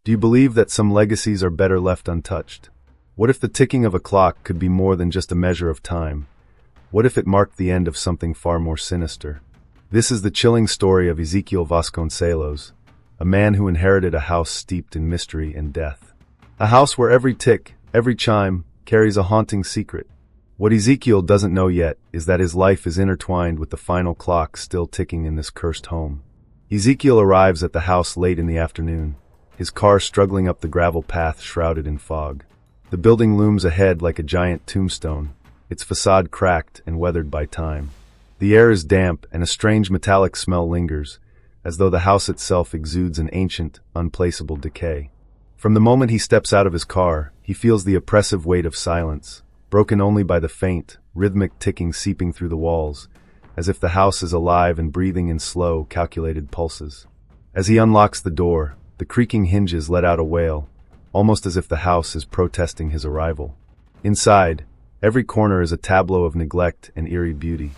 Do you believe that some legacies are better left untouched? What if the ticking of a clock could be more than just a measure of time? What if it marked the end of something far more sinister? This is the chilling story of Ezequiel Vasconcelos, a man who inherited a house steeped in mystery and death. A house where every tick, every chime, carries a haunting secret. What Ezequiel doesn't know yet is that his life is intertwined with the final clock still ticking in this cursed home. Ezequiel arrives at the house late in the afternoon, his car struggling up the gravel path shrouded in fog. The building looms ahead like a giant tombstone, its facade cracked and weathered by time. The air is damp and a strange metallic smell lingers, as though the house itself exudes an ancient, unplaceable decay. From the moment he steps out of his car, he feels the oppressive weight of silence, broken only by the faint, rhythmic ticking seeping through the walls, as if the house is alive and breathing in slow, calculated pulses. As he unlocks the door, the creaking hinges let out a wail, almost as if the house is protesting his arrival. Inside, every corner is a tableau of neglect and eerie beauty.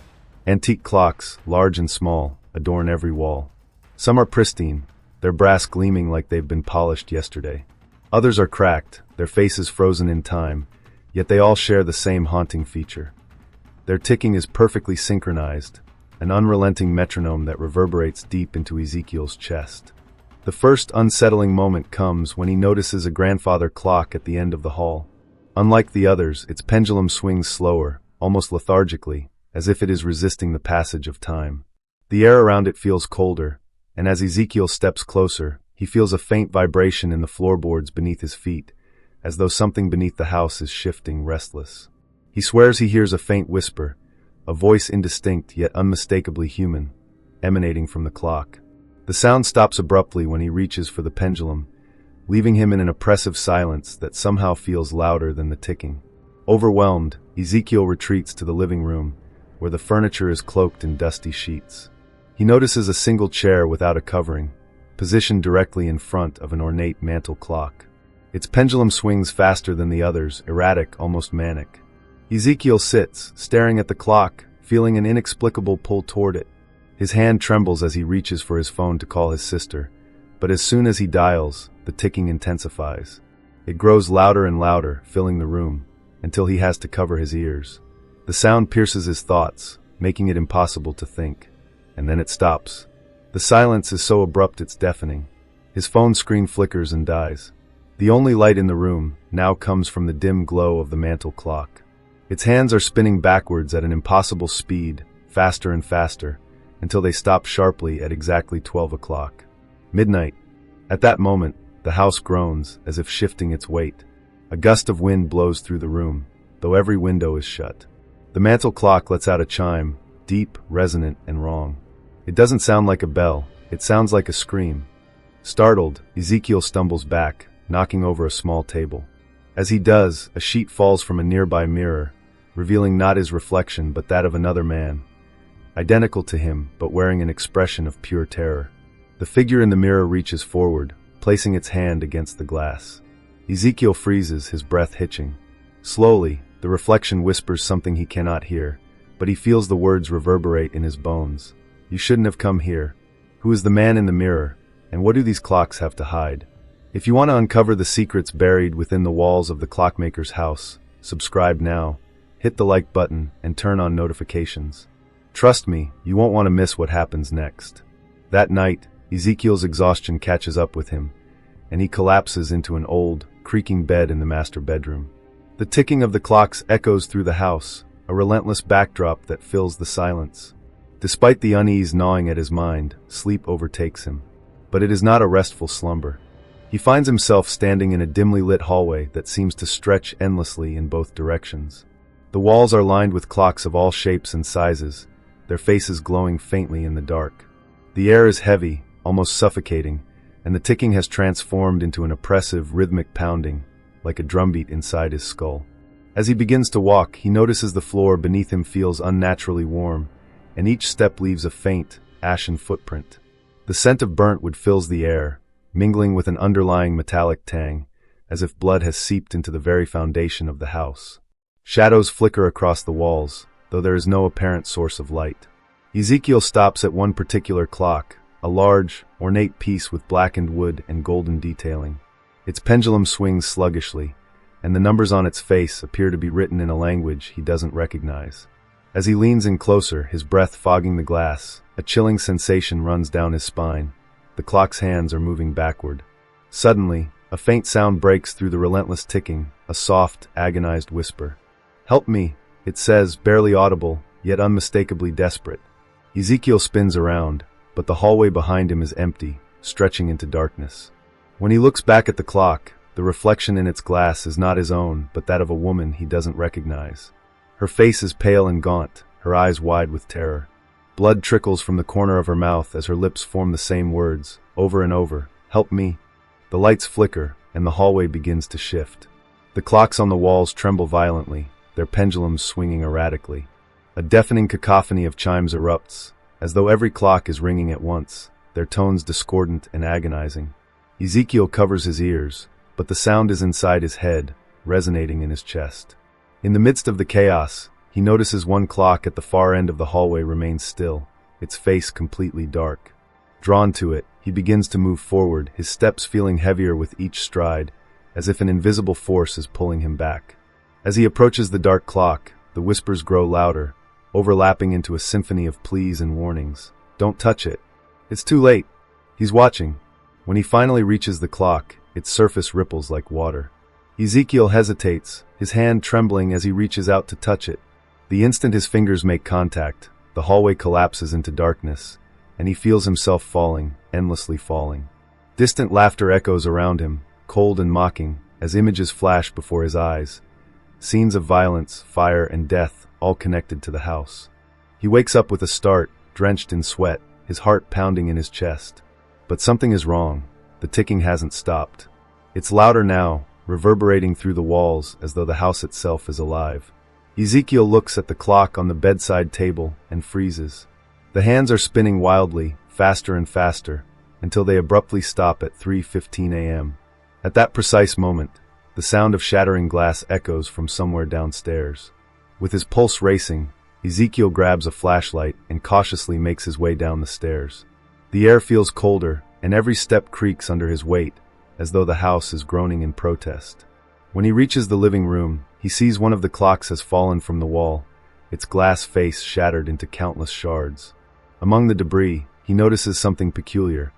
Antique clocks, large and small, adorn every wall. Some are pristine, their brass gleaming like they've been polished yesterday. Others are cracked, their faces frozen in time, yet they all share the same haunting feature. Their ticking is perfectly synchronized, an unrelenting metronome that reverberates deep into Ezequiel's chest. The first unsettling moment comes when he notices a grandfather clock at the end of the hall. Unlike the others, its pendulum swings slower, almost lethargically, as if it is resisting the passage of time. The air around it feels colder, and as Ezequiel steps closer, he feels a faint vibration in the floorboards beneath his feet, as though something beneath the house is shifting, restless. He swears he hears a faint whisper, a voice indistinct yet unmistakably human, emanating from the clock. The sound stops abruptly when he reaches for the pendulum, leaving him in an oppressive silence that somehow feels louder than the ticking. Overwhelmed, Ezequiel retreats to the living room, where the furniture is cloaked in dusty sheets. He notices a single chair without a covering, positioned directly in front of an ornate mantel clock. Its pendulum swings faster than the others, erratic, almost manic. Ezequiel sits, staring at the clock, feeling an inexplicable pull toward it. His hand trembles as he reaches for his phone to call his sister, but as soon as he dials, the ticking intensifies. It grows louder and louder, filling the room, until he has to cover his ears. The sound pierces his thoughts, making it impossible to think. And then it stops. The silence is so abrupt it's deafening. His phone screen flickers and dies. The only light in the room now comes from the dim glow of the mantel clock. Its hands are spinning backwards at an impossible speed, faster and faster, until they stop sharply at exactly 12 o'clock. Midnight. At that moment, the house groans, as if shifting its weight. A gust of wind blows through the room, though every window is shut. The mantel clock lets out a chime, deep, resonant, and wrong. It doesn't sound like a bell, it sounds like a scream. Startled, Ezequiel stumbles back, knocking over a small table. As he does, a sheet falls from a nearby mirror, revealing not his reflection but that of another man, identical to him but wearing an expression of pure terror. The figure in the mirror reaches forward, placing its hand against the glass. Ezequiel freezes, his breath hitching. Slowly, the reflection whispers something he cannot hear, but he feels the words reverberate in his bones. You shouldn't have come here. Who is the man in the mirror, and what do these clocks have to hide? If you want to uncover the secrets buried within the walls of the Clockmaker's house, subscribe now, hit the like button, and turn on notifications. Trust me, you won't want to miss what happens next. That night, Ezequiel's exhaustion catches up with him, and he collapses into an old, creaking bed in the master bedroom. The ticking of the clocks echoes through the house, a relentless backdrop that fills the silence. Despite the unease gnawing at his mind, sleep overtakes him. But it is not a restful slumber. He finds himself standing in a dimly lit hallway that seems to stretch endlessly in both directions. The walls are lined with clocks of all shapes and sizes, their faces glowing faintly in the dark. The air is heavy, almost suffocating, and the ticking has transformed into an oppressive, rhythmic pounding, like a drumbeat inside his skull. As he begins to walk, he notices the floor beneath him feels unnaturally warm, and each step leaves a faint, ashen footprint. The scent of burnt wood fills the air, mingling with an underlying metallic tang, as if blood has seeped into the very foundation of the house. Shadows flicker across the walls, though there is no apparent source of light. Ezequiel stops at one particular clock, a large, ornate piece with blackened wood and golden detailing. Its pendulum swings sluggishly, and the numbers on its face appear to be written in a language he doesn't recognize. As he leans in closer, his breath fogging the glass, a chilling sensation runs down his spine. The clock's hands are moving backward. Suddenly, a faint sound breaks through the relentless ticking, a soft, agonized whisper. "Help me," it says, barely audible, yet unmistakably desperate. Ezequiel spins around, but the hallway behind him is empty, stretching into darkness. When he looks back at the clock, the reflection in its glass is not his own, but that of a woman he doesn't recognize. Her face is pale and gaunt, her eyes wide with terror. Blood trickles from the corner of her mouth as her lips form the same words, over and over, "Help me." The lights flicker, and the hallway begins to shift. The clocks on the walls tremble violently, their pendulums swinging erratically. A deafening cacophony of chimes erupts, as though every clock is ringing at once, their tones discordant and agonizing. Ezequiel covers his ears, but the sound is inside his head, resonating in his chest. In the midst of the chaos, he notices one clock at the far end of the hallway remains still, its face completely dark. Drawn to it, he begins to move forward, his steps feeling heavier with each stride, as if an invisible force is pulling him back. As he approaches the dark clock, the whispers grow louder, overlapping into a symphony of pleas and warnings. "Don't touch it. It's too late." He's watching. When he finally reaches the clock, its surface ripples like water. Ezequiel hesitates, his hand trembling as he reaches out to touch it. The instant his fingers make contact, the hallway collapses into darkness, and he feels himself falling, endlessly falling. Distant laughter echoes around him, cold and mocking, as images flash before his eyes. Scenes of violence, fire, and death, all connected to the house. He wakes up with a start, drenched in sweat, his heart pounding in his chest. But something is wrong. The ticking hasn't stopped. It's louder now, reverberating through the walls as though the house itself is alive. Ezequiel looks at the clock on the bedside table and freezes. The hands are spinning wildly, faster and faster, until they abruptly stop at 3:15 a.m. At that precise moment, the sound of shattering glass echoes from somewhere downstairs. With his pulse racing, Ezequiel grabs a flashlight and cautiously makes his way down the stairs. The air feels colder, and every step creaks under his weight, as though the house is groaning in protest. When he reaches the living room, he sees one of the clocks has fallen from the wall, its glass face shattered into countless shards. Among the debris, he notices something peculiar,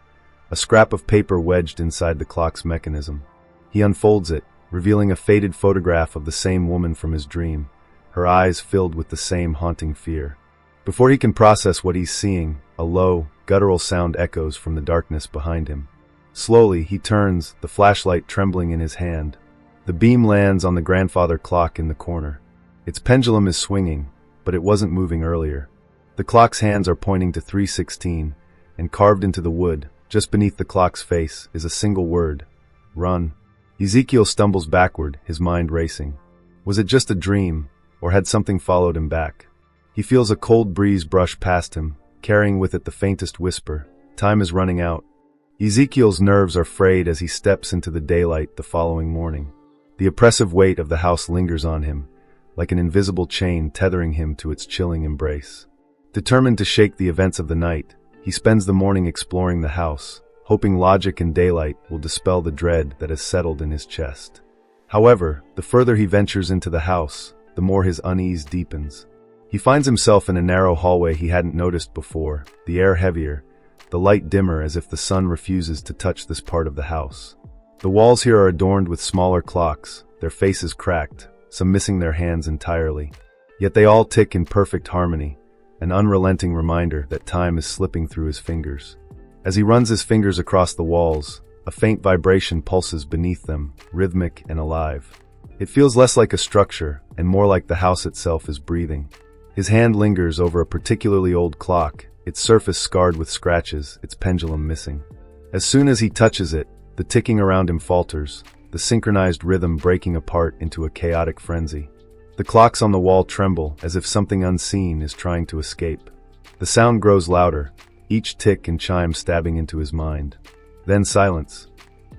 a scrap of paper wedged inside the clock's mechanism. He unfolds it, revealing a faded photograph of the same woman from his dream, her eyes filled with the same haunting fear. Before he can process what he's seeing, a low, guttural sound echoes from the darkness behind him. Slowly, he turns, the flashlight trembling in his hand. The beam lands on the grandfather clock in the corner. Its pendulum is swinging, but it wasn't moving earlier. The clock's hands are pointing to 3:16, and carved into the wood, just beneath the clock's face, is a single word: run. Ezequiel stumbles backward, his mind racing. Was it just a dream, or had something followed him back? He feels a cold breeze brush past him, carrying with it the faintest whisper. Time is running out. Ezequiel's nerves are frayed as he steps into the daylight the following morning. The oppressive weight of the house lingers on him, like an invisible chain tethering him to its chilling embrace. Determined to shake the events of the night, he spends the morning exploring the house, hoping logic and daylight will dispel the dread that has settled in his chest. However, the further he ventures into the house, the more his unease deepens. He finds himself in a narrow hallway he hadn't noticed before, the air heavier, the light dimmer as if the sun refuses to touch this part of the house. The walls here are adorned with smaller clocks, their faces cracked, some missing their hands entirely. Yet they all tick in perfect harmony, an unrelenting reminder that time is slipping through his fingers. As he runs his fingers across the walls, a faint vibration pulses beneath them, rhythmic and alive. It feels less like a structure, and more like the house itself is breathing. His hand lingers over a particularly old clock, its surface scarred with scratches, its pendulum missing. As soon as he touches it, the ticking around him falters, the synchronized rhythm breaking apart into a chaotic frenzy. The clocks on the wall tremble as if something unseen is trying to escape. The sound grows louder, each tick and chime stabbing into his mind. Then silence.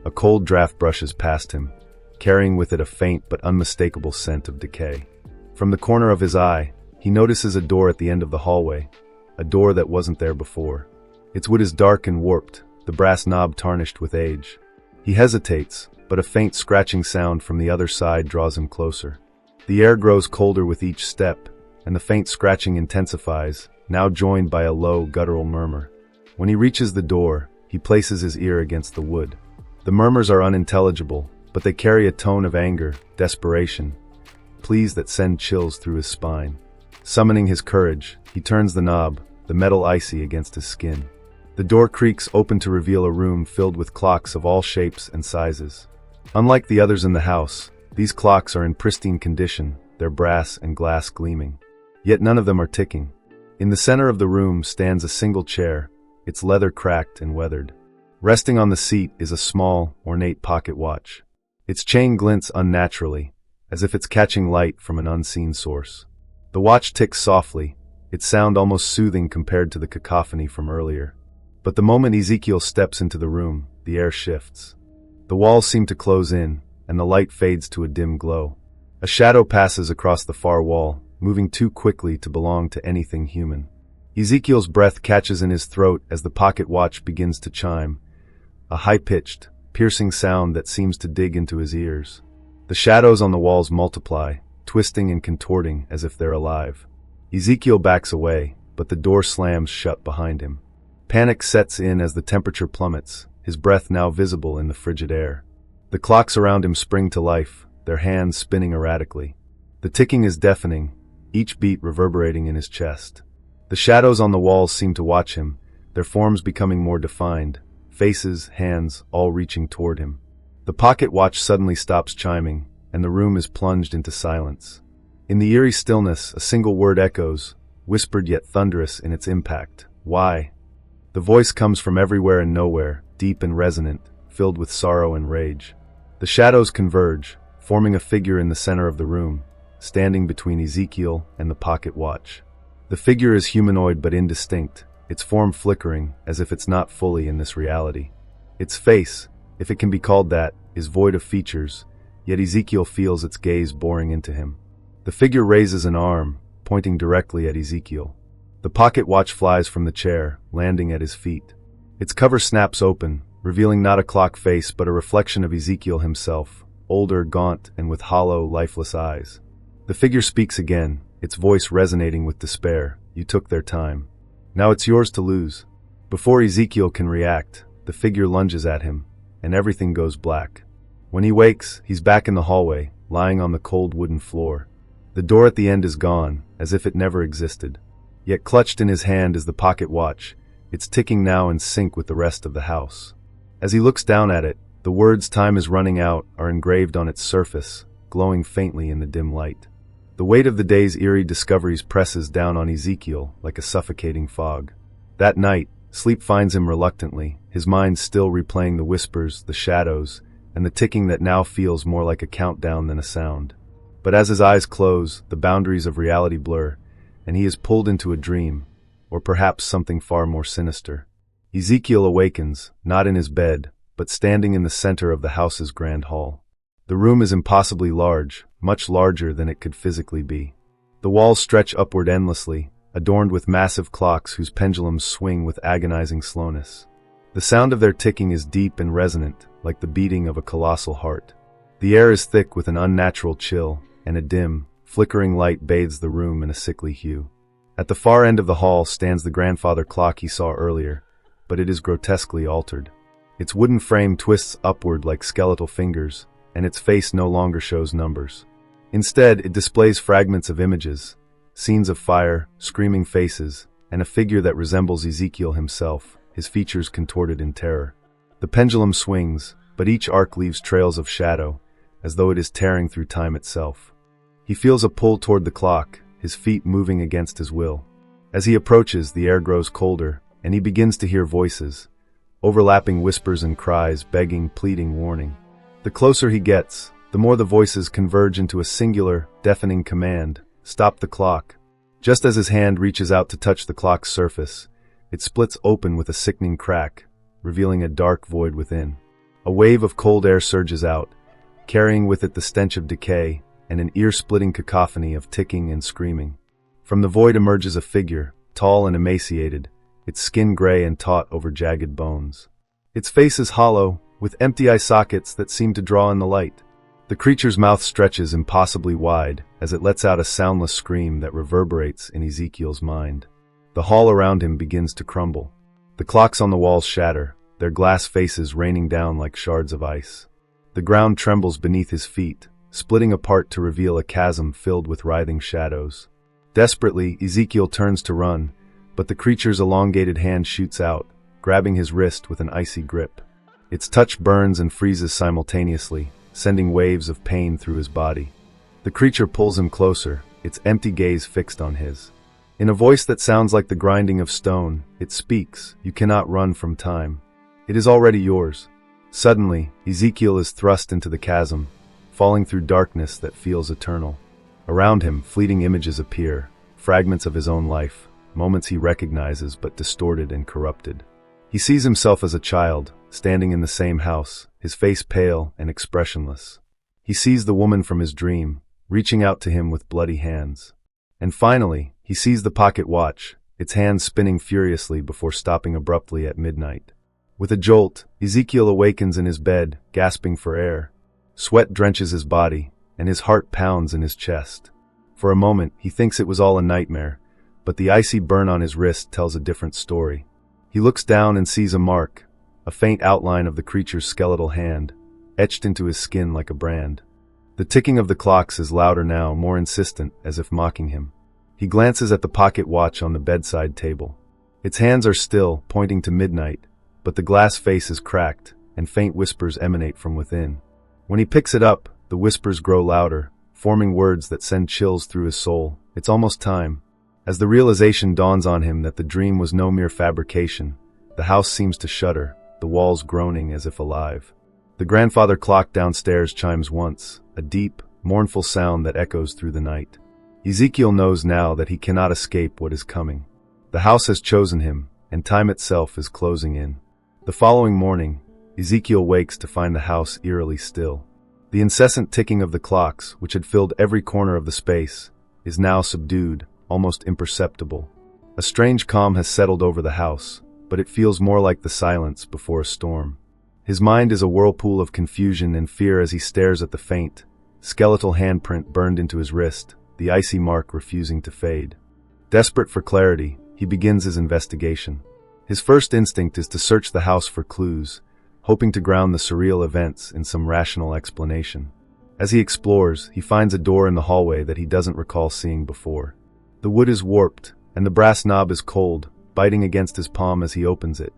A cold draft brushes past him, carrying with it a faint but unmistakable scent of decay. From the corner of his eye, he notices a door at the end of the hallway, a door that wasn't there before. Its wood is dark and warped, the brass knob tarnished with age. He hesitates, but a faint scratching sound from the other side draws him closer. The air grows colder with each step, and the faint scratching intensifies, now joined by a low, guttural murmur. When he reaches the door, he places his ear against the wood. The murmurs are unintelligible, but they carry a tone of anger, desperation, pleas that send chills through his spine. Summoning his courage, he turns the knob, the metal icy against his skin. The door creaks open to reveal a room filled with clocks of all shapes and sizes. Unlike the others in the house, these clocks are in pristine condition, their brass and glass gleaming. Yet none of them are ticking. In the center of the room stands a single chair, its leather cracked and weathered. Resting on the seat is a small, ornate pocket watch. Its chain glints unnaturally, as if it's catching light from an unseen source. The watch ticks softly, its sound almost soothing compared to the cacophony from earlier. But the moment Ezequiel steps into the room, the air shifts. The walls seem to close in, and the light fades to a dim glow. A shadow passes across the far wall, moving too quickly to belong to anything human. Ezequiel's breath catches in his throat as the pocket watch begins to chime, a high-pitched, piercing sound that seems to dig into his ears. The shadows on the walls multiply, twisting and contorting as if they're alive. Ezequiel backs away, but the door slams shut behind him. Panic sets in as the temperature plummets, his breath now visible in the frigid air. The clocks around him spring to life, their hands spinning erratically. The ticking is deafening, each beat reverberating in his chest. The shadows on the walls seem to watch him, their forms becoming more defined, faces, hands, all reaching toward him. The pocket watch suddenly stops chiming, and the room is plunged into silence. In the eerie stillness, a single word echoes, whispered yet thunderous in its impact. Why? The voice comes from everywhere and nowhere, deep and resonant, filled with sorrow and rage. The shadows converge, forming a figure in the center of the room, standing between Ezequiel and the pocket watch. The figure is humanoid but indistinct, its form flickering, as if it's not fully in this reality. Its face, if it can be called that, is void of features, yet Ezequiel feels its gaze boring into him. The figure raises an arm, pointing directly at Ezequiel. The pocket watch flies from the chair, landing at his feet. Its cover snaps open, revealing not a clock face but a reflection of Ezequiel himself, older, gaunt, and with hollow, lifeless eyes. The figure speaks again, its voice resonating with despair. You took their time. Now it's yours to lose. Before Ezequiel can react, the figure lunges at him, and everything goes black. When he wakes, he's back in the hallway, lying on the cold wooden floor. The door at the end is gone, as if it never existed. Yet clutched in his hand is the pocket watch, its ticking now in sync with the rest of the house. As he looks down at it, the words "time is running out" are engraved on its surface, glowing faintly in the dim light. The weight of the day's eerie discoveries presses down on Ezequiel like a suffocating fog. That night, sleep finds him reluctantly, his mind still replaying the whispers, the shadows, and the ticking that now feels more like a countdown than a sound. But as his eyes close, the boundaries of reality blur, and he is pulled into a dream, or perhaps something far more sinister. Ezequiel awakens, not in his bed, but standing in the center of the house's grand hall. The room is impossibly large, much larger than it could physically be. The walls stretch upward endlessly, adorned with massive clocks whose pendulums swing with agonizing slowness. The sound of their ticking is deep and resonant, like the beating of a colossal heart. The air is thick with an unnatural chill, and a dim, flickering light bathes the room in a sickly hue. At the far end of the hall stands the grandfather clock he saw earlier, but it is grotesquely altered. Its wooden frame twists upward like skeletal fingers, and its face no longer shows numbers. Instead, it displays fragments of images, scenes of fire, screaming faces, and a figure that resembles Ezequiel himself, his features contorted in terror. The pendulum swings, but each arc leaves trails of shadow, as though it is tearing through time itself. He feels a pull toward the clock, his feet moving against his will. As he approaches, the air grows colder, and he begins to hear voices, overlapping whispers and cries, begging, pleading, warning. The closer he gets, the more the voices converge into a singular, deafening command: stop the clock. Just as his hand reaches out to touch the clock's surface, it splits open with a sickening crack, revealing a dark void within. A wave of cold air surges out, carrying with it the stench of decay and an ear-splitting cacophony of ticking and screaming. From the void emerges a figure, tall and emaciated, its skin gray and taut over jagged bones. Its face is hollow, with empty eye sockets that seem to draw in the light. The creature's mouth stretches impossibly wide as it lets out a soundless scream that reverberates in Ezekiel's mind. The hall around him begins to crumble. The clocks on the walls shatter, their glass faces raining down like shards of ice. The ground trembles beneath his feet, splitting apart to reveal a chasm filled with writhing shadows. Desperately, Ezekiel turns to run, but the creature's elongated hand shoots out, grabbing his wrist with an icy grip. Its touch burns and freezes simultaneously, sending waves of pain through his body. The creature pulls him closer, its empty gaze fixed on his. In a voice that sounds like the grinding of stone, it speaks, "You cannot run from time. It is already yours." Suddenly, Ezekiel is thrust into the chasm, falling through darkness that feels eternal. Around him, fleeting images appear, fragments of his own life, moments he recognizes but distorted and corrupted. He sees himself as a child, standing in the same house, his face pale and expressionless. He sees the woman from his dream, reaching out to him with bloody hands. And finally, he sees the pocket watch, its hands spinning furiously before stopping abruptly at midnight. With a jolt, Ezekiel awakens in his bed, gasping for air. Sweat drenches his body, and his heart pounds in his chest. For a moment, he thinks it was all a nightmare, but the icy burn on his wrist tells a different story. He looks down and sees a mark, a faint outline of the creature's skeletal hand, etched into his skin like a brand. The ticking of the clocks is louder now, more insistent, as if mocking him. He glances at the pocket watch on the bedside table. Its hands are still, pointing to midnight, but the glass face is cracked, and faint whispers emanate from within. When he picks it up, the whispers grow louder, forming words that send chills through his soul. It's almost time. As the realization dawns on him that the dream was no mere fabrication, the house seems to shudder, the walls groaning as if alive. The grandfather clock downstairs chimes once, a deep, mournful sound that echoes through the night. Ezekiel knows now that he cannot escape what is coming. The house has chosen him, and time itself is closing in. The following morning, Ezekiel wakes to find the house eerily still. The incessant ticking of the clocks, which had filled every corner of the space, is now subdued, almost imperceptible. A strange calm has settled over the house, but it feels more like the silence before a storm. His mind is a whirlpool of confusion and fear as he stares at the faint, skeletal handprint burned into his wrist, the icy mark refusing to fade. Desperate for clarity, he begins his investigation. His first instinct is to search the house for clues, hoping to ground the surreal events in some rational explanation. As he explores, he finds a door in the hallway that he doesn't recall seeing before. The wood is warped, and the brass knob is cold, biting against his palm as he opens it.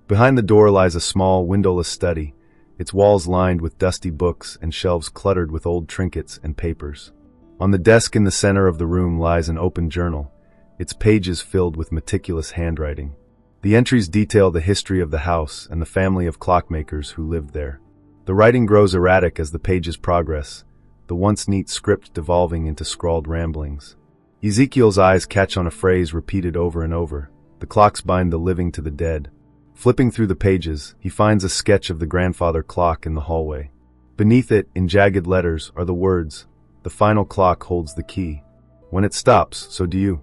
Behind the door lies a small, windowless study, its walls lined with dusty books and shelves cluttered with old trinkets and papers. On the desk in the center of the room lies an open journal, its pages filled with meticulous handwriting. The entries detail the history of the house and the family of clockmakers who lived there. The writing grows erratic as the pages progress, the once neat script devolving into scrawled ramblings. Ezekiel's eyes catch on a phrase repeated over and over: "The clocks bind the living to the dead." Flipping through the pages, he finds a sketch of the grandfather clock in the hallway. Beneath it, in jagged letters, are the words, "The final clock holds the key. When it stops, so do you."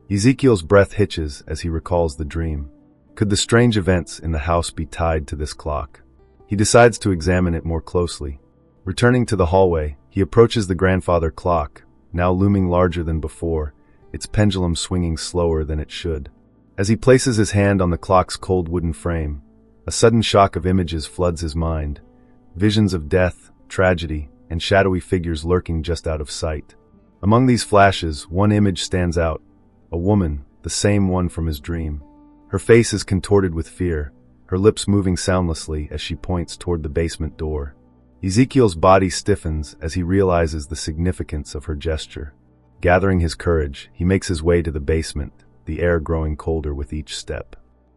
Ezekiel's breath hitches as he recalls the dream. Could the strange events in the house be tied to this clock? He decides to examine it more closely. Returning to the hallway, he approaches the grandfather clock, now looming larger than before, its pendulum swinging slower than it should. As he places his hand on the clock's cold wooden frame, a sudden shock of images floods his mind. Visions of death, tragedy, and shadowy figures lurking just out of sight. Among these flashes, one image stands out, a woman, the same one from his dream. Her face is contorted with fear, her lips moving soundlessly as she points toward the basement door. Ezekiel's body stiffens as he realizes the significance of her gesture. Gathering his courage, he makes his way to the basement, the air growing colder with each step.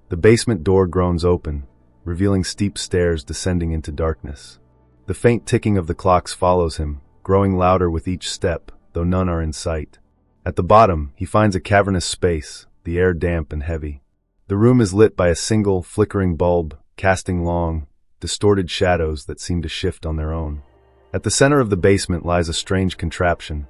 The basement door groans open, revealing steep stairs descending into darkness. The faint ticking of the clocks follows him, growing louder with each step, though none are in sight. At the bottom, he finds a cavernous space, the air damp and heavy. The room is lit by a single, flickering bulb, casting long, distorted shadows that seem to shift on their own. At the center of the basement lies a strange contraption,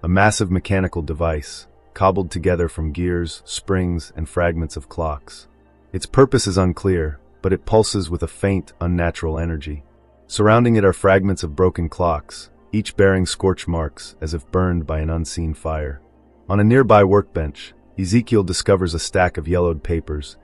a massive mechanical device, cobbled together from gears, springs, and fragments of clocks. Its purpose is unclear, but it pulses with a faint, unnatural energy. Surrounding it are fragments of broken clocks, each bearing scorch marks as if burned by an unseen fire. On a nearby workbench, Ezequiel discovers a stack of yellowed papers,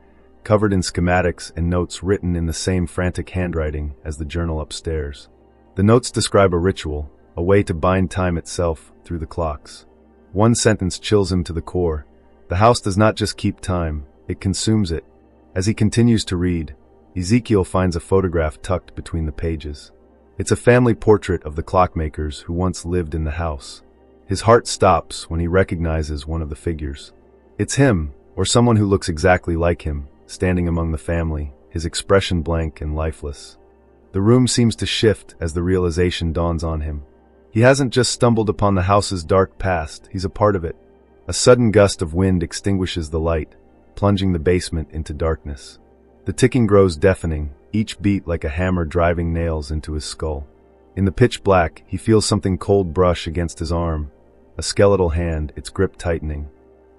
covered in schematics and notes written in the same frantic handwriting as the journal upstairs. The notes describe a ritual, a way to bind time itself through the clocks. One sentence chills him to the core. The house does not just keep time, it consumes it. As he continues to read, Ezequiel finds a photograph tucked between the pages. It's a family portrait of the clockmakers who once lived in the house. His heart stops when he recognizes one of the figures. It's him, or someone who looks exactly like him, standing among the family, his expression blank and lifeless. The room seems to shift as the realization dawns on him. He hasn't just stumbled upon the house's dark past, he's a part of it. A sudden gust of wind extinguishes the light, plunging the basement into darkness. The ticking grows deafening, each beat like a hammer driving nails into his skull. In the pitch black, he feels something cold brush against his arm, a skeletal hand, its grip tightening.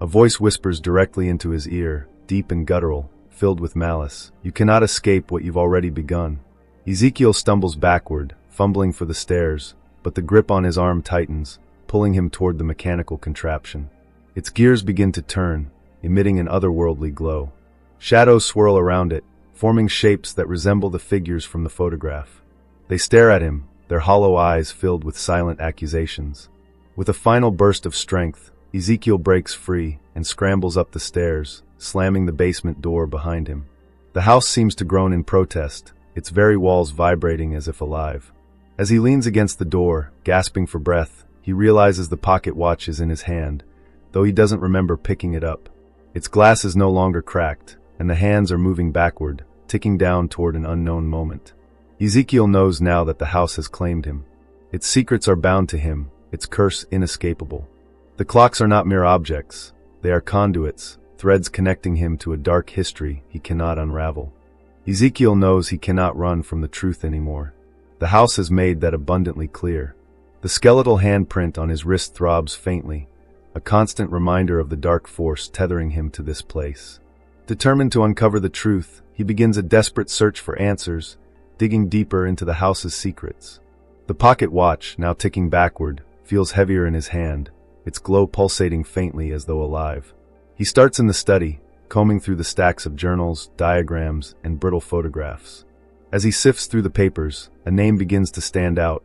A voice whispers directly into his ear, deep and guttural, filled with malice. You cannot escape what you've already begun. Ezequiel stumbles backward, fumbling for the stairs, but the grip on his arm tightens, pulling him toward the mechanical contraption. Its gears begin to turn, emitting an otherworldly glow. Shadows swirl around it, forming shapes that resemble the figures from the photograph. They stare at him, their hollow eyes filled with silent accusations. With a final burst of strength, Ezequiel breaks free and scrambles up the stairs, slamming the basement door behind him. The house seems to groan in protest, its very walls vibrating as if alive. As he leans against the door, gasping for breath, he realizes the pocket watch is in his hand, though he doesn't remember picking it up. Its glass is no longer cracked, and the hands are moving backward, ticking down toward an unknown moment. Ezequiel knows now that the house has claimed him. Its secrets are bound to him, its curse inescapable. The clocks are not mere objects, they are conduits, threads connecting him to a dark history he cannot unravel. Ezequiel knows he cannot run from the truth anymore. The house has made that abundantly clear. The skeletal handprint on his wrist throbs faintly, a constant reminder of the dark force tethering him to this place. Determined to uncover the truth, he begins a desperate search for answers, digging deeper into the house's secrets. The pocket watch, now ticking backward, feels heavier in his hand, its glow pulsating faintly as though alive. He starts in the study, combing through the stacks of journals, diagrams, and brittle photographs. As he sifts through the papers, a name begins to stand out: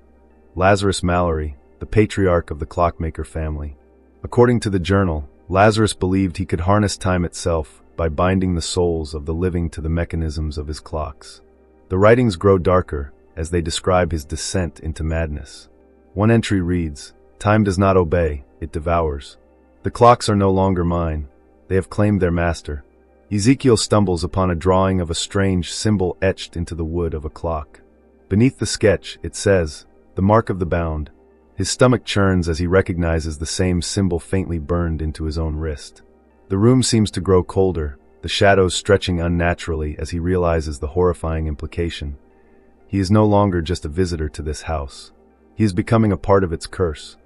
Lazarus Mallory, the patriarch of the Clockmaker family. According to the journal, Lazarus believed he could harness time itself by binding the souls of the living to the mechanisms of his clocks. The writings grow darker as they describe his descent into madness. One entry reads, "Time does not obey, it devours. The clocks are no longer mine. They have claimed their master." Ezequiel stumbles upon a drawing of a strange symbol etched into the wood of a clock. Beneath the sketch, it says, "The mark of the bound." His stomach churns as he recognizes the same symbol faintly burned into his own wrist. The room seems to grow colder, the shadows stretching unnaturally as he realizes the horrifying implication. He is no longer just a visitor to this house. He is becoming a part of its curse.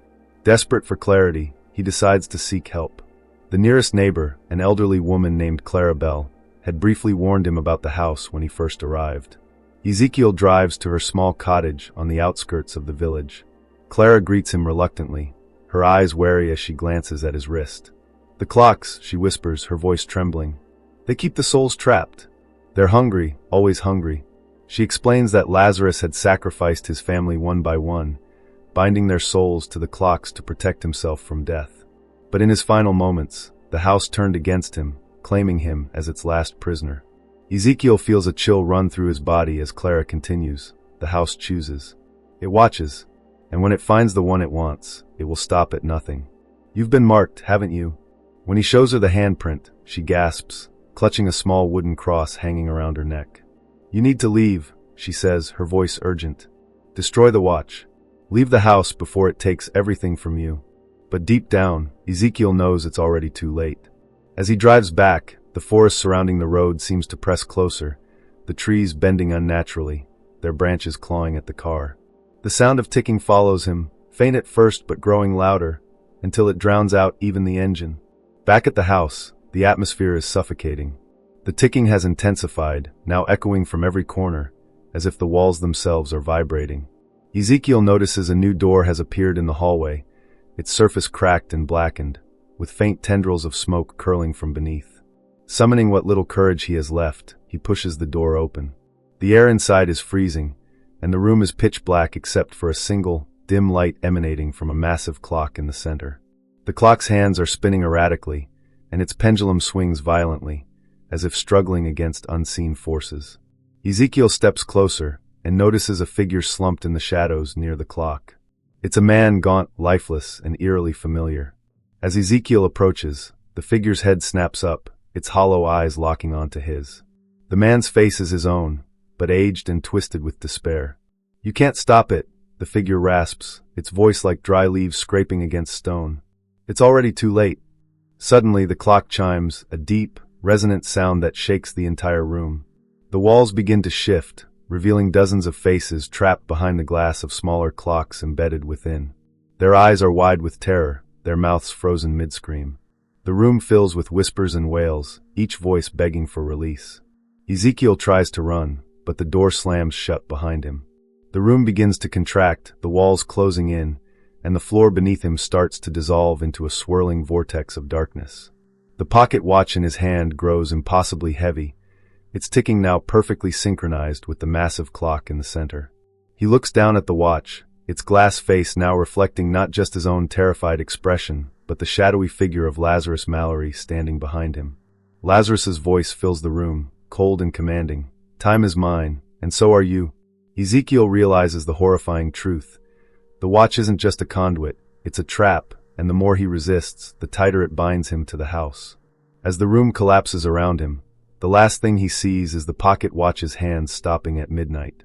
Desperate for clarity, he decides to seek help. The nearest neighbor, an elderly woman named Clarabelle, had briefly warned him about the house when he first arrived. Ezequiel drives to her small cottage on the outskirts of the village. Clara greets him reluctantly, her eyes wary as she glances at his wrist. "The clocks," she whispers, her voice trembling. "They keep the souls trapped. They're hungry, always hungry." She explains that Lazarus had sacrificed his family one by one, binding their souls to the clocks to protect himself from death. But in his final moments, the house turned against him, claiming him as its last prisoner. Ezequiel feels a chill run through his body as Clara continues. The house chooses. It watches, and when it finds the one it wants, it will stop at nothing. "You've been marked, haven't you?" When he shows her the handprint, she gasps, clutching a small wooden cross hanging around her neck. "You need to leave," she says, her voice urgent. "Destroy the watch. Leave the house before it takes everything from you." But deep down, Ezequiel knows it's already too late. As he drives back, the forest surrounding the road seems to press closer, the trees bending unnaturally, their branches clawing at the car. The sound of ticking follows him, faint at first but growing louder, until it drowns out even the engine. Back at the house, the atmosphere is suffocating. The ticking has intensified, now echoing from every corner, as if the walls themselves are vibrating. Ezequiel notices a new door has appeared in the hallway, its surface cracked and blackened, with faint tendrils of smoke curling from beneath. Summoning what little courage he has left, he pushes the door open. The air inside is freezing, and the room is pitch black except for a single, dim light emanating from a massive clock in the center. The clock's hands are spinning erratically, and its pendulum swings violently, as if struggling against unseen forces. Ezequiel steps closer and notices a figure slumped in the shadows near the clock. It's a man gaunt, lifeless, and eerily familiar. As Ezequiel approaches, the figure's head snaps up, its hollow eyes locking onto his. The man's face is his own, but aged and twisted with despair. "You can't stop it," the figure rasps, its voice like dry leaves scraping against stone. "It's already too late." Suddenly the clock chimes, a deep, resonant sound that shakes the entire room. The walls begin to shift, revealing dozens of faces trapped behind the glass of smaller clocks embedded within. Their eyes are wide with terror, their mouths frozen mid-scream. The room fills with whispers and wails, each voice begging for release. Ezequiel tries to run, but the door slams shut behind him. The room begins to contract, the walls closing in, and the floor beneath him starts to dissolve into a swirling vortex of darkness. The pocket watch in his hand grows impossibly heavy, its ticking now perfectly synchronized with the massive clock in the center. He looks down at the watch, its glass face now reflecting not just his own terrified expression, but the shadowy figure of Lazarus Mallory standing behind him. Lazarus's voice fills the room, cold and commanding. "Time is mine, and so are you." Ezequiel realizes the horrifying truth. The watch isn't just a conduit, it's a trap, and the more he resists, the tighter it binds him to the house. As the room collapses around him, the last thing he sees is the pocket watch's hands stopping at midnight.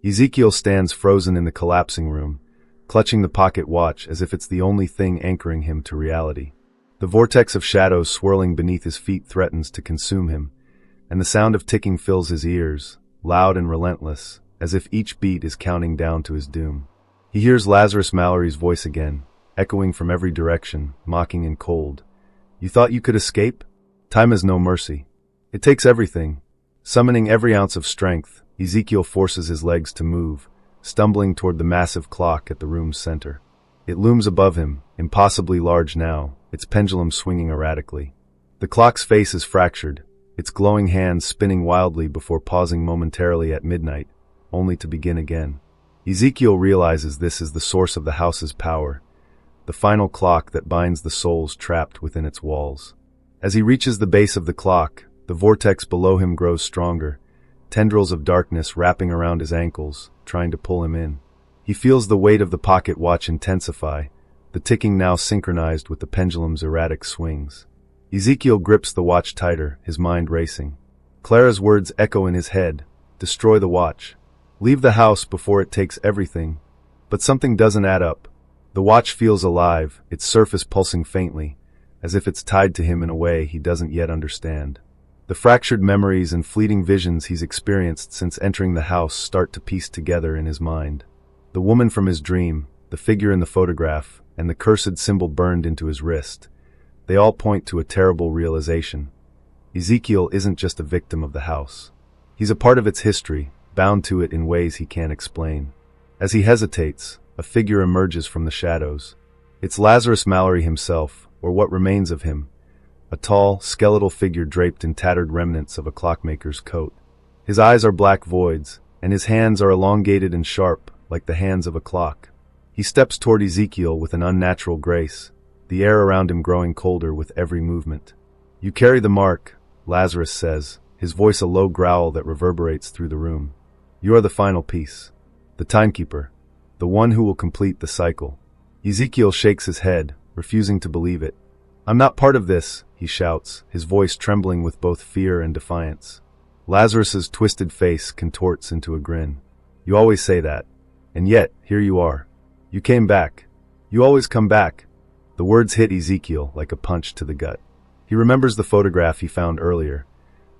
Ezequiel stands frozen in the collapsing room, clutching the pocket watch as if it's the only thing anchoring him to reality. The vortex of shadows swirling beneath his feet threatens to consume him, and the sound of ticking fills his ears, loud and relentless, as if each beat is counting down to his doom. He hears Lazarus Mallory's voice again, echoing from every direction, mocking and cold. "You thought you could escape? Time has no mercy. It takes everything." Summoning every ounce of strength, Ezequiel forces his legs to move, stumbling toward the massive clock at the room's center. It looms above him, impossibly large now, its pendulum swinging erratically. The clock's face is fractured, its glowing hands spinning wildly before pausing momentarily at midnight, only to begin again. Ezequiel realizes this is the source of the house's power, the final clock that binds the souls trapped within its walls. As he reaches the base of the clock, the vortex below him grows stronger, tendrils of darkness wrapping around his ankles, trying to pull him in. He feels the weight of the pocket watch intensify, the ticking now synchronized with the pendulum's erratic swings. Ezequiel grips the watch tighter, his mind racing. Clara's words echo in his head, "Destroy the watch. Leave the house before it takes everything." But something doesn't add up. The watch feels alive, its surface pulsing faintly, as if it's tied to him in a way he doesn't yet understand. The fractured memories and fleeting visions he's experienced since entering the house start to piece together in his mind. The woman from his dream, the figure in the photograph, and the cursed symbol burned into his wrist. They all point to a terrible realization. Ezequiel isn't just a victim of the house. He's a part of its history, bound to it in ways he can't explain. As he hesitates, a figure emerges from the shadows. It's Lazarus Mallory himself, or what remains of him. A tall, skeletal figure draped in tattered remnants of a clockmaker's coat. His eyes are black voids, and his hands are elongated and sharp, like the hands of a clock. He steps toward Ezequiel with an unnatural grace, the air around him growing colder with every movement. "You carry the mark," Lazarus says, his voice a low growl that reverberates through the room. "You are the final piece, the timekeeper, the one who will complete the cycle." Ezequiel shakes his head, refusing to believe it. "I'm not part of this," he shouts, his voice trembling with both fear and defiance. Lazarus's twisted face contorts into a grin. "You always say that. And yet, here you are. You came back. You always come back." The words hit Ezequiel like a punch to the gut. He remembers the photograph he found earlier,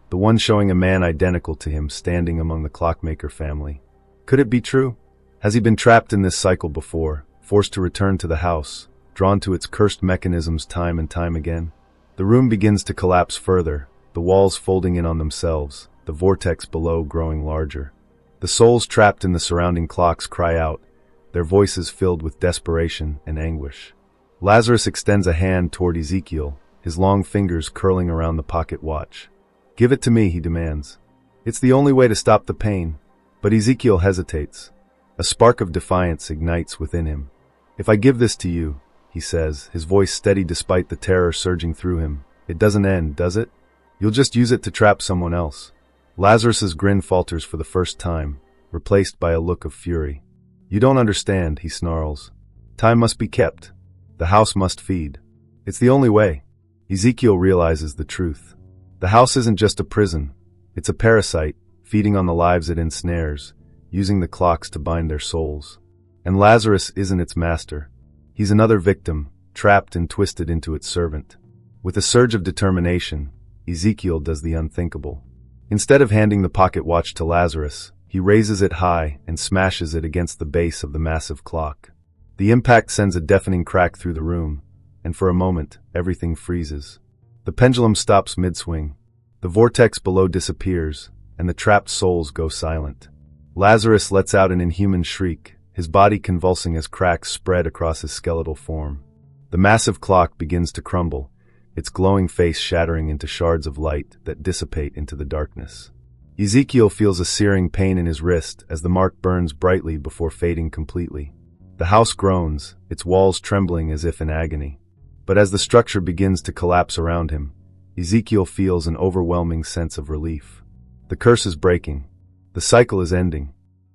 the one showing a man identical to him standing among the Clockmaker family. Could it be true? Has he been trapped in this cycle before, forced to return to the house, drawn to its cursed mechanisms time and time again? The room begins to collapse further, the walls folding in on themselves, the vortex below growing larger. The souls trapped in the surrounding clocks cry out, their voices filled with desperation and anguish. Lazarus extends a hand toward Ezequiel, his long fingers curling around the pocket watch. "Give it to me," he demands. "It's the only way to stop the pain." But Ezequiel hesitates. A spark of defiance ignites within him. "If I give this to you," he says, his voice steady despite the terror surging through him, "it doesn't end, does it? You'll just use it to trap someone else." Lazarus's grin falters for the first time, replaced by a look of fury. "You don't understand," he snarls. "Time must be kept. The house must feed. It's the only way." Ezequiel realizes the truth. The house isn't just a prison. It's a parasite, feeding on the lives it ensnares, using the clocks to bind their souls. And Lazarus isn't its master. He's another victim, trapped and twisted into its servant. With a surge of determination, Ezequiel does the unthinkable. Instead of handing the pocket watch to Lazarus, he raises it high and smashes it against the base of the massive clock. The impact sends a deafening crack through the room, and for a moment, everything freezes. The pendulum stops mid-swing. The vortex below disappears, and the trapped souls go silent. Lazarus lets out an inhuman shriek, his body convulsing as cracks spread across his skeletal form. The massive clock begins to crumble, its glowing face shattering into shards of light that dissipate into the darkness. Ezequiel feels a searing pain in his wrist as the mark burns brightly before fading completely. The house groans, its walls trembling as if in agony. But as the structure begins to collapse around him, Ezequiel feels an overwhelming sense of relief. The curse is breaking. The cycle is ending.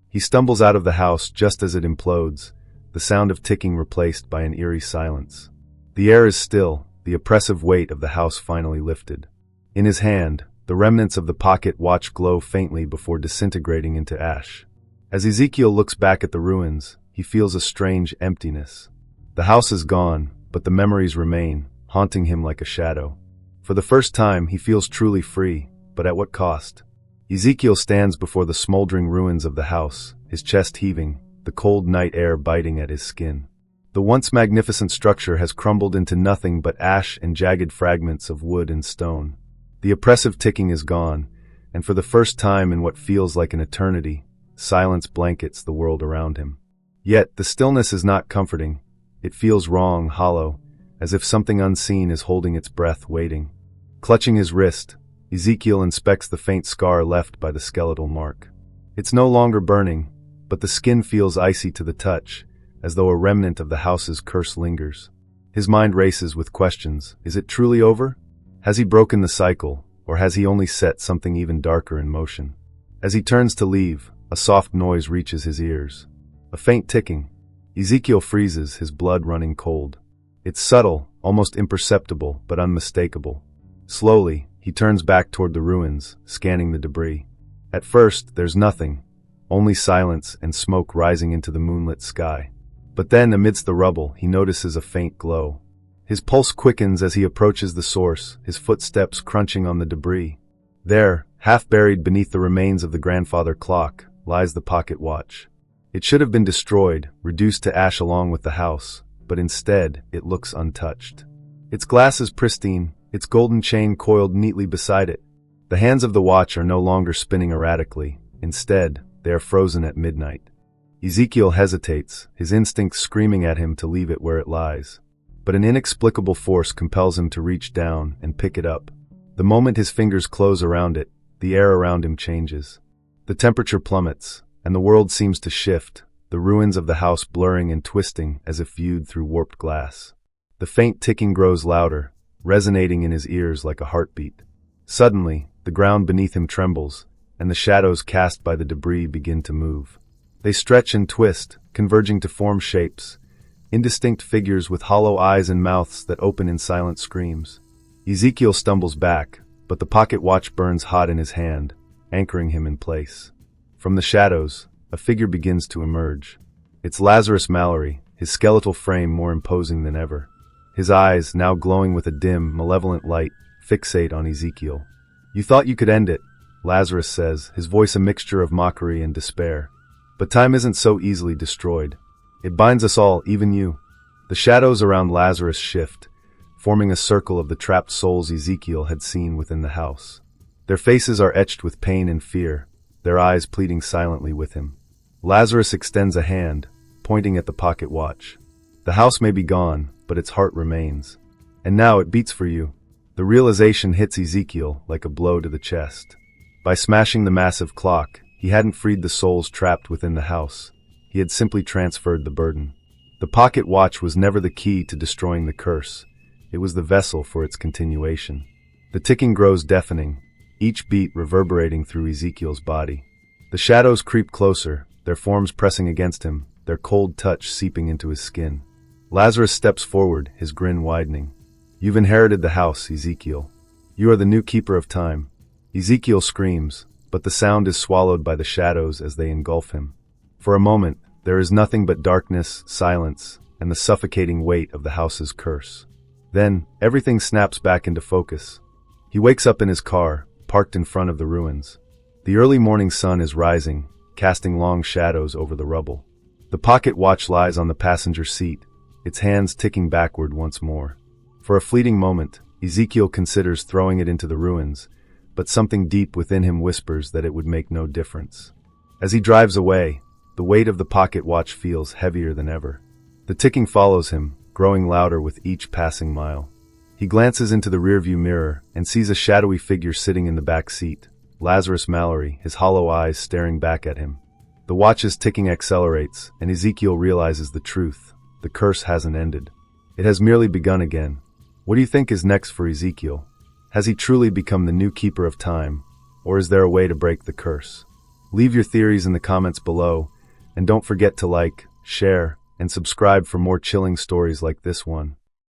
He stumbles out of the house just as it implodes, the sound of ticking replaced by an eerie silence. The air is still, the oppressive weight of the house finally lifted. In his hand, the remnants of the pocket watch glow faintly before disintegrating into ash. As Ezequiel looks back at the ruins, he feels a strange emptiness. The house is gone, but the memories remain, haunting him like a shadow. For the first time, he feels truly free, but at what cost? Ezequiel stands before the smoldering ruins of the house, his chest heaving, the cold night air biting at his skin. The once magnificent structure has crumbled into nothing but ash and jagged fragments of wood and stone. The oppressive ticking is gone, and for the first time in what feels like an eternity, silence blankets the world around him. Yet, the stillness is not comforting. It feels wrong, hollow, as if something unseen is holding its breath, waiting. Clutching his wrist, Ezequiel inspects the faint scar left by the skeletal mark. It's no longer burning, but the skin feels icy to the touch, as though a remnant of the house's curse lingers. His mind races with questions. Is it truly over? Has he broken the cycle, or has he only set something even darker in motion? As he turns to leave, a soft noise reaches his ears. A faint ticking. Ezequiel freezes, his blood running cold. It's subtle, almost imperceptible, but unmistakable. Slowly, he turns back toward the ruins, scanning the debris. At first, there's nothing, only silence and smoke rising into the moonlit sky. But then, amidst the rubble, he notices a faint glow. His pulse quickens as he approaches the source, his footsteps crunching on the debris. There, half buried beneath the remains of the grandfather clock, lies the pocket watch. It should have been destroyed, reduced to ash along with the house, but instead, it looks untouched. Its glass is pristine, its golden chain coiled neatly beside it. The hands of the watch are no longer spinning erratically. Instead, they are frozen at midnight. Ezequiel hesitates, his instincts screaming at him to leave it where it lies. But an inexplicable force compels him to reach down and pick it up. The moment his fingers close around it, the air around him changes. The temperature plummets, and the world seems to shift, the ruins of the house blurring and twisting as if viewed through warped glass. The faint ticking grows louder, resonating in his ears like a heartbeat. Suddenly, the ground beneath him trembles, and the shadows cast by the debris begin to move. They stretch and twist, converging to form shapes, indistinct figures with hollow eyes and mouths that open in silent screams. Ezequiel stumbles back, but the pocket watch burns hot in his hand, anchoring him in place. From the shadows, a figure begins to emerge. It's Lazarus Mallory, his skeletal frame more imposing than ever. His eyes, now glowing with a dim, malevolent light, fixate on Ezequiel. "You thought you could end it," Lazarus says, his voice a mixture of mockery and despair. "But time isn't so easily destroyed. It binds us all, even you." The shadows around Lazarus shift, forming a circle of the trapped souls Ezequiel had seen within the house. Their faces are etched with pain and fear, their eyes pleading silently with him. Lazarus extends a hand, pointing at the pocket watch. The house may be gone, but its heart remains. And now it beats for you. The realization hits Ezequiel like a blow to the chest. By smashing the massive clock, he hadn't freed the souls trapped within the house. He had simply transferred the burden. The pocket watch was never the key to destroying the curse. It was the vessel for its continuation. The ticking grows deafening, each beat reverberating through Ezequiel's body. The shadows creep closer, their forms pressing against him, their cold touch seeping into his skin. Lazarus steps forward, his grin widening. You've inherited the house, Ezequiel. You are the new keeper of time. Ezequiel screams, but the sound is swallowed by the shadows as they engulf him. For a moment, there is nothing but darkness, silence, and the suffocating weight of the house's curse. Then, everything snaps back into focus. He wakes up in his car, parked in front of the ruins. The early morning sun is rising, casting long shadows over the rubble. The pocket watch lies on the passenger seat, its hands ticking backward once more. For a fleeting moment, Ezequiel considers throwing it into the ruins, but something deep within him whispers that it would make no difference. As he drives away, the weight of the pocket watch feels heavier than ever. The ticking follows him, growing louder with each passing mile. He glances into the rearview mirror and sees a shadowy figure sitting in the back seat, Lazarus Mallory, his hollow eyes staring back at him. The watch's ticking accelerates, and Ezequiel realizes the truth. The curse hasn't ended. It has merely begun again. What do you think is next for Ezequiel? Has he truly become the new keeper of time, or is there a way to break the curse? Leave your theories in the comments below, and don't forget to like, share, and subscribe for more chilling stories like this one.